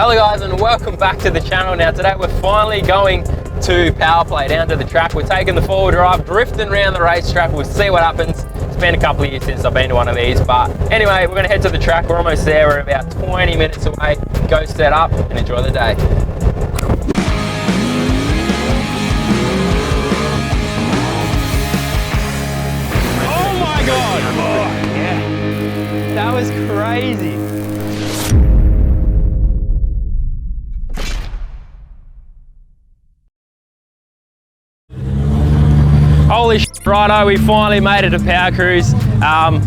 Hello guys and welcome back to the channel. Now today we're finally going to POWERPLAY down to the track. We're taking the four-wheel drive, drifting around the racetrack. We'll see what happens. It's been a couple of years since I've been to one of these, but anyway, we're going to head to the track. We're almost there. We're about 20 minutes away. Go set up and enjoy the day. Oh my God! Oh, yeah. That was crazy. Holy shit, righto, we finally made it to Power Cruise. Now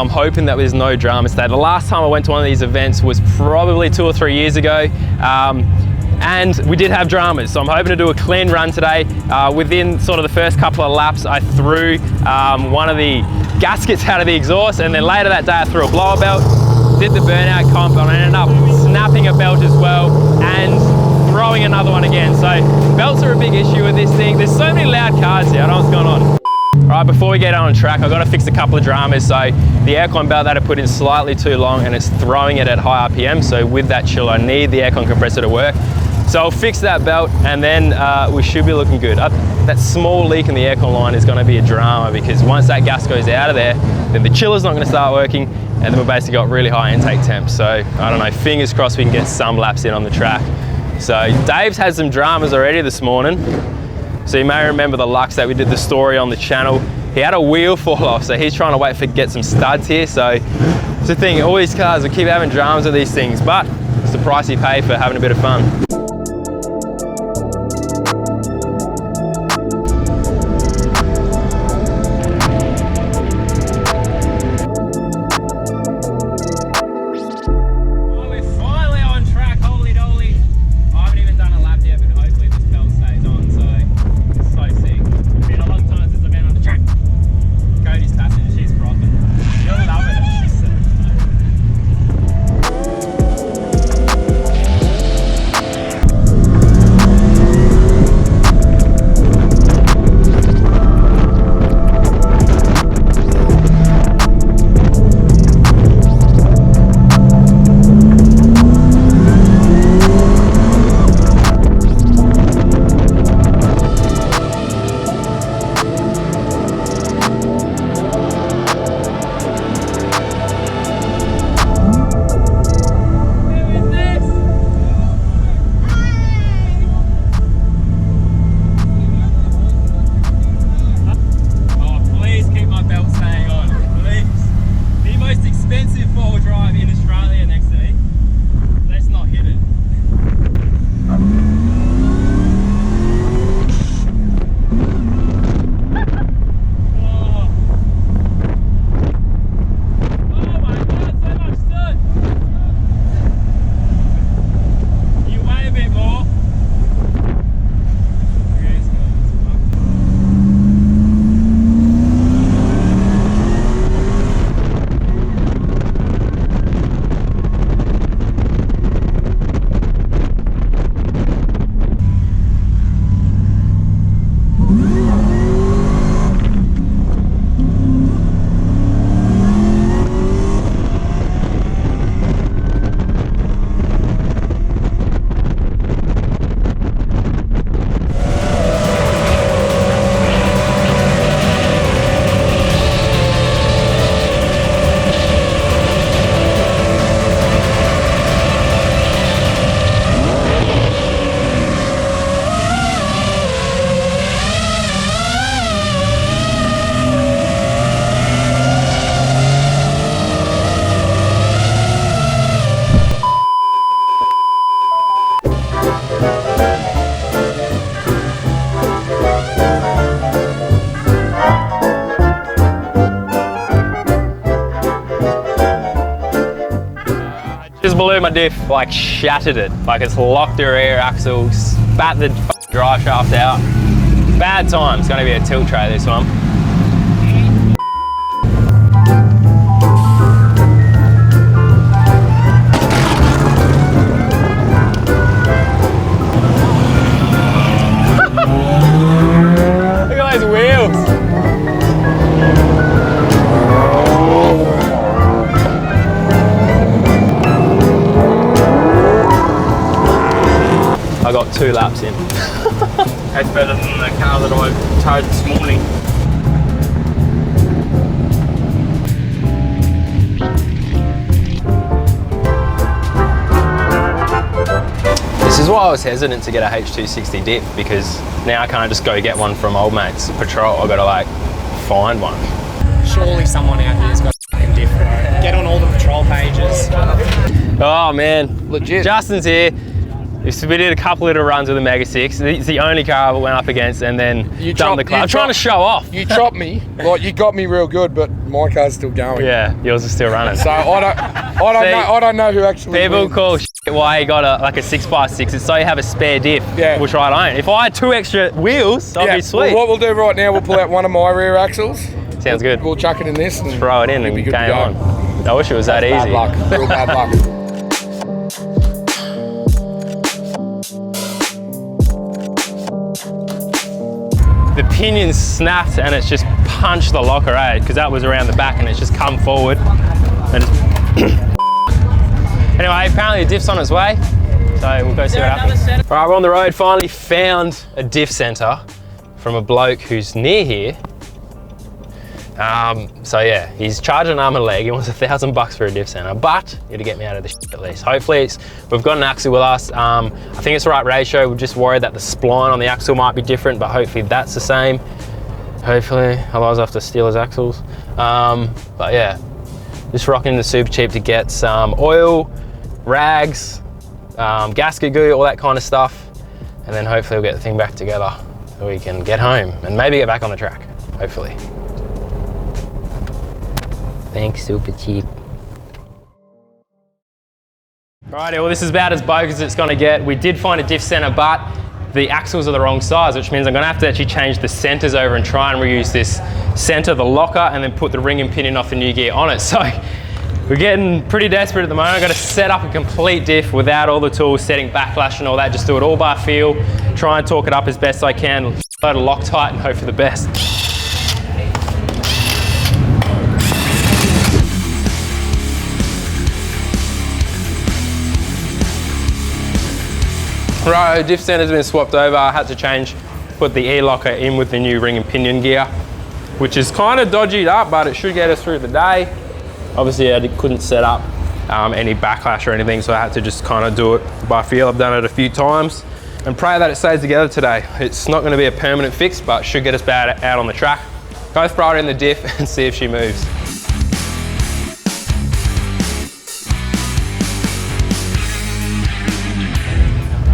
I'm hoping that there's no drama today. The last time I went to one of these events was probably 2 or 3 years ago. And we did have dramas, so I'm hoping to do a clean run today. Within sort of the first couple of laps, I threw one of the gaskets out of the exhaust, and then later that day I threw a blower belt, did the burnout comp, and I ended up snapping a belt as well, and throwing another one again. So belts are a big issue with this thing. There's so many loud cars here, I don't know what's going on. All right, before we get on track, I've got to fix a couple of dramas. So the aircon belt that I put in slightly too long and it's throwing it at high RPM. So with that chill, I need the aircon compressor to work. So I'll fix that belt and then we should be looking good. That small leak in the aircon line is going to be a drama because once that gas goes out of there, then the chiller's not going to start working and then we've basically got really high intake temps. So I don't know, fingers crossed we can get some laps in on the track. So Dave's had some dramas already this morning. So you may remember the Lux that we did the story on the channel. He had a wheel fall off, so he's trying to wait for get some studs here. So it's the thing, all these cars will keep having dramas with these things, but it's the price you pay for having a bit of fun. Just blew my diff, like shattered it. Like it's locked the rear axle, spat the drive shaft out. Bad time, it's gonna be a tilt tray this one. Look at those wheels. got 2 laps in. That's better than the car that I towed this morning. This is why I was hesitant to get a H260 diff, because now I can't just go get one from old mates patrol. I've got to like find one. Surely someone out here's got a fucking diff, bro. Get on all the patrol pages. Oh man, Legit. Justin's here. We did a couple little runs with the Mega 6. It's the only car I ever went up against and then dumped the club. I'm trying to show off. You chopped me, like you got me real good, but my car's still going. Yeah, yours is still running. So I don't know who actually People wins. call why you got like a 6x6. It's so you have a spare diff, Yeah. which I don't. If I had 2 extra wheels, that'd be sweet. Well, what we'll do right now, we'll pull out one of my rear axles. Sounds good. We'll chuck it in this and Throw it in we'll and be good game to go. on. I wish it was that easy. Bad luck, real bad luck. The pinion's snapped and it's just punched the locker, eh? Because that was around the back and it's just come forward. And anyway, apparently the diff's on its way, so we'll go see what happens. All right, we're on the road. Finally found a diff centre from a bloke who's near here. So yeah, he's charging an arm and a leg. He wants $1,000 for a diff centre, but you to get me out of the shit at least. Hopefully, we've got an axle with us. I think it's the right ratio. We're just worried that the spline on the axle might be different, but hopefully that's the same. Hopefully, otherwise I have to steal his axles. But yeah, just rocking the super cheap to get some oil, rags, gasket goo, all that kind of stuff, and then hopefully we'll get the thing back together so we can get home and maybe get back on the track. Hopefully. Thanks, super cheap. Alrighty, well this is about as bogus as it's gonna get. We did find a diff centre, but the axles are the wrong size, which means I'm gonna have to actually change the centres over and try and reuse this centre, the locker, and then put the ring and pinion off the new gear on it. So we're getting pretty desperate at the moment. I've got to set up a complete diff without all the tools, setting backlash and all that, just do it all by feel, try and torque it up as best I can, load a Loctite and hope for the best. Right, diff center's been swapped over. I had to put the e-locker in with the new ring and pinion gear, which is kind of dodged up, but it should get us through the day. Obviously, I couldn't set up any backlash or anything, so I had to just kind of do it by feel. I've done it a few times and pray that it stays together today. It's not going to be a permanent fix, but should get us back out on the track. Go throw it in the diff and see if she moves.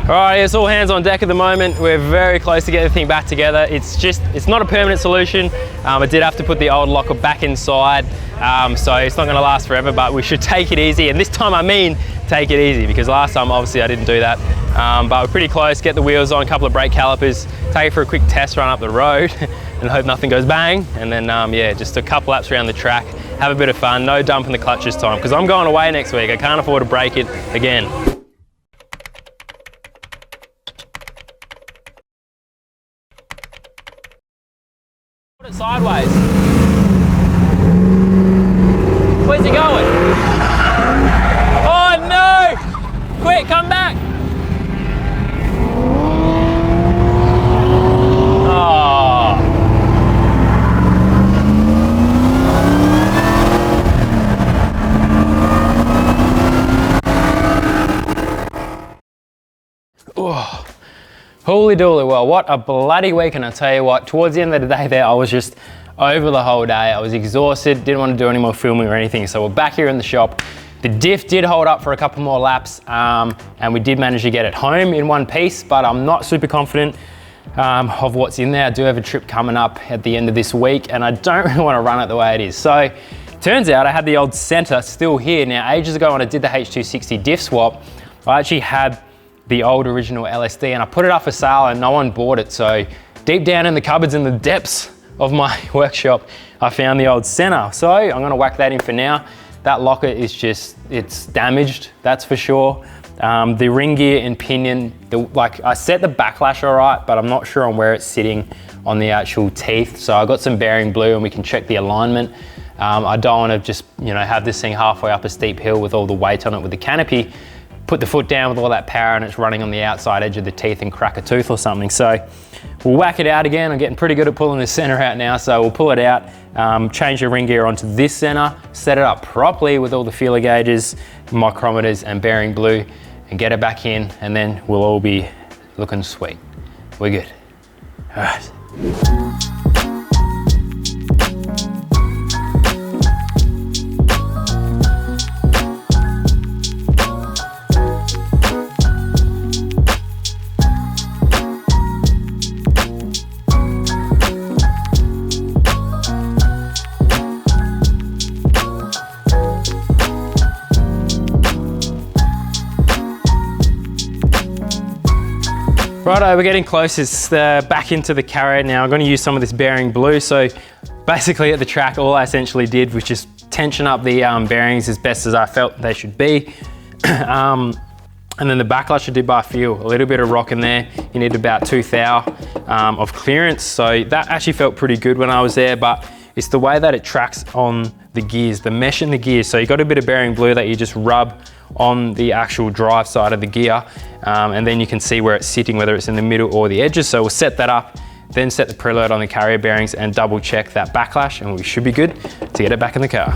All right, it's all hands on deck at the moment. We're very close to getting the thing back together. It's not a permanent solution. I did have to put the old locker back inside, so it's not gonna last forever, but we should take it easy. And this time I mean take it easy, because last time obviously I didn't do that. But we're pretty close, get the wheels on, a couple of brake calipers, take it for a quick test run up the road and hope nothing goes bang. And then yeah, just a couple laps around the track, have a bit of fun, no dumping the clutch this time, because I'm going away next week. I can't afford to break it again. Put it sideways. Where's he going? Oh no! Quick, come back! Oh. Oh. Holy dooly, well, what a bloody week, and I tell you what, towards the end of the day there, I was just over the whole day. I was exhausted, didn't want to do any more filming or anything, so we're back here in the shop. The diff did hold up for a couple more laps, and we did manage to get it home in one piece, but I'm not super confident of what's in there. I do have a trip coming up at the end of this week, and I don't really want to run it the way it is. So, turns out I had the old center still here. Now, ages ago when I did the H260 diff swap, I actually had the old original LSD, and I put it up for sale and no one bought it. So deep down in the cupboards in the depths of my workshop, I found the old center. So I'm gonna whack that in for now. That locker is just, it's damaged, that's for sure. The ring gear and pinion, like I set the backlash all right, but I'm not sure on where it's sitting on the actual teeth. So I got some bearing blue and we can check the alignment. I don't wanna just, have this thing halfway up a steep hill with all the weight on it with the canopy. put the foot down with all that power and it's running on the outside edge of the teeth and crack a tooth or something. So we'll whack it out again. I'm getting pretty good at pulling the center out now, so we'll pull it out, change the ring gear onto this center, set it up properly with all the feeler gauges, micrometers and bearing blue, and get it back in, and then we'll all be looking sweet. We're good. All right. Righto, we're getting close. It's back into the carrier now. I'm going to use some of this bearing blue. So basically at the track, all I essentially did was just tension up the bearings as best as I felt they should be. And then the backlash I did by feel, a little bit of rock in there. You need about 2 thou of clearance. So that actually felt pretty good when I was there, but it's the way that it tracks on the gears, the mesh in the gears. So you got a bit of bearing blue that you just rub on the actual drive side of the gear, and then you can see where it's sitting, whether it's in the middle or the edges. So we'll set that up, then set the preload on the carrier bearings and double check that backlash, and we should be good to get it back in the car.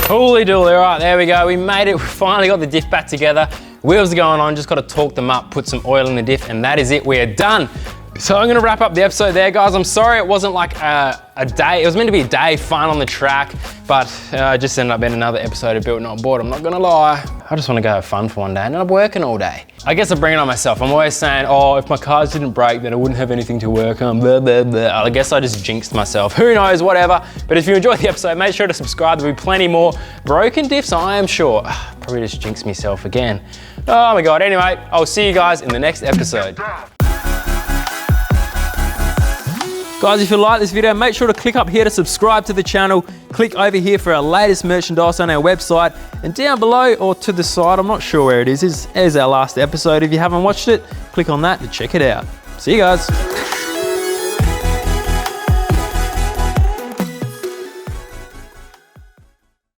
Holy dooly, all right, there we go. We made it, we finally got the diff back together. Wheels are going on, just gotta torque them up, put some oil in the diff, and that is it, we are done. So I'm gonna wrap up the episode there, guys. I'm sorry it wasn't like a day, it was meant to be a day fun on the track, but it just ended up being another episode of Built Not Bored, I'm not gonna lie. I just wanna go have fun for one day, and I'm working all day. I guess I bring it on myself. I'm always saying, oh, if my cars didn't break, then I wouldn't have anything to work on, blah, blah, blah. I guess I just jinxed myself. Who knows, whatever. But if you enjoyed the episode, make sure to subscribe. There'll be plenty more broken diffs, I am sure. Probably just jinxed myself again. Oh my God, anyway, I'll see you guys in the next episode. Guys, if you like this video, make sure to click up here to subscribe to the channel. Click over here for our latest merchandise on our website. And down below or to the side, I'm not sure where it is our last episode. If you haven't watched it, click on that to check it out. See you guys.